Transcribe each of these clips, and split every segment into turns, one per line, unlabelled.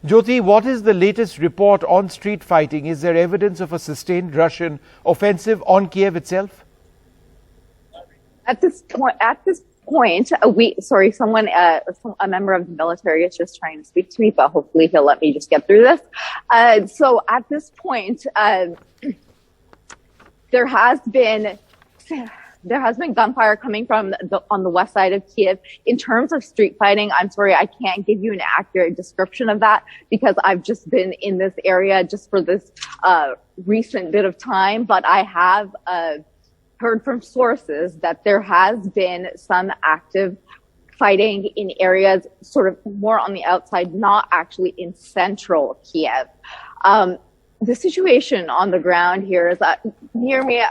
Joti, what is the latest report on street fighting? Is there evidence of a sustained Russian offensive on Kyiv itself?
At this point, a member of the military is just trying to speak to me, but hopefully he'll let me just get through this. So at this point, there has been gunfire coming from on the west side of Kyiv. In terms of street fighting, I'm sorry, I can't give you an accurate description of that because I've just been in this area just for this recent bit of time. But I have heard from sources that there has been some active fighting in areas sort of more on the outside, not actually in central Kyiv. The situation on the ground here is that near me,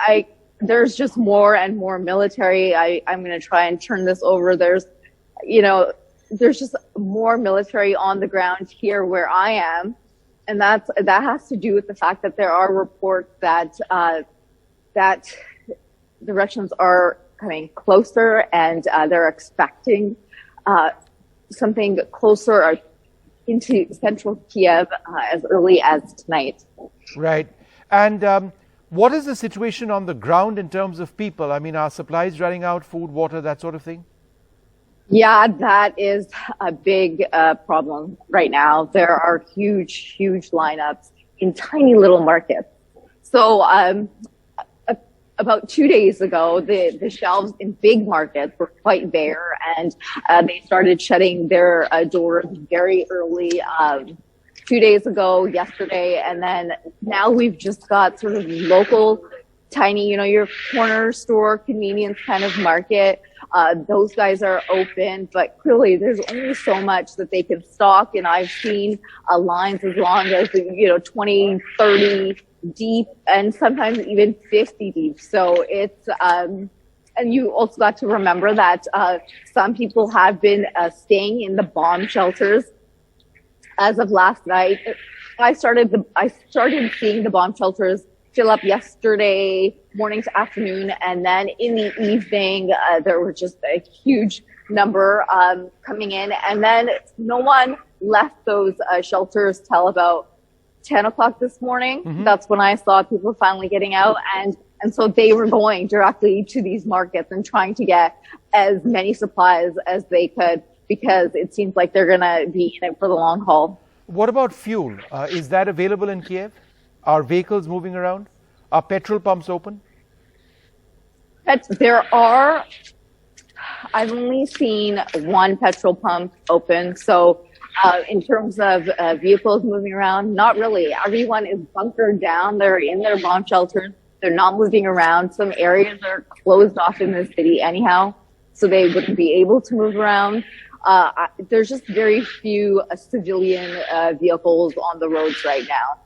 there's just more and more military. I'm going to try and turn this over. There's just more military on the ground here where I am. And that has to do with the fact that there are reports that the Russians are coming closer and they're expecting something closer into central Kyiv as early as tonight.
Right. And what is the situation on the ground in terms of people? I mean, are supplies running out, food, water, that sort of thing?
Yeah, that is a big problem right now. There are huge lineups in tiny little markets. So about 2 days ago, the shelves in big markets were quite bare, and they started shutting their doors very early 2 days ago, yesterday, and then now we've just got sort of local, tiny, your corner store, convenience kind of market. Those guys are open, but clearly there's only so much that they can stock, and I've seen lines as long as 20, 30 deep, and sometimes even 50 deep. So it's and you also got to remember that some people have been staying in the bomb shelters. As of last night, I started seeing the bomb shelters fill up yesterday morning to afternoon, and then in the evening there were just a huge number coming in, and then no one left those shelters till about 10 o'clock this morning. Mm-hmm. That's when I saw people finally getting out, and so they were going directly to these markets and trying to get as many supplies as they could, because it seems like they're going to be in it for the long haul.
What about fuel? Is that available in Kyiv? Are vehicles moving around? Are petrol pumps open?
I've only seen one petrol pump open. So in terms of vehicles moving around, not really. Everyone is bunkered down. They're in their bomb shelters. They're not moving around. Some areas are closed off in the city anyhow, so they wouldn't be able to move around. There's just very few civilian vehicles on the roads right now.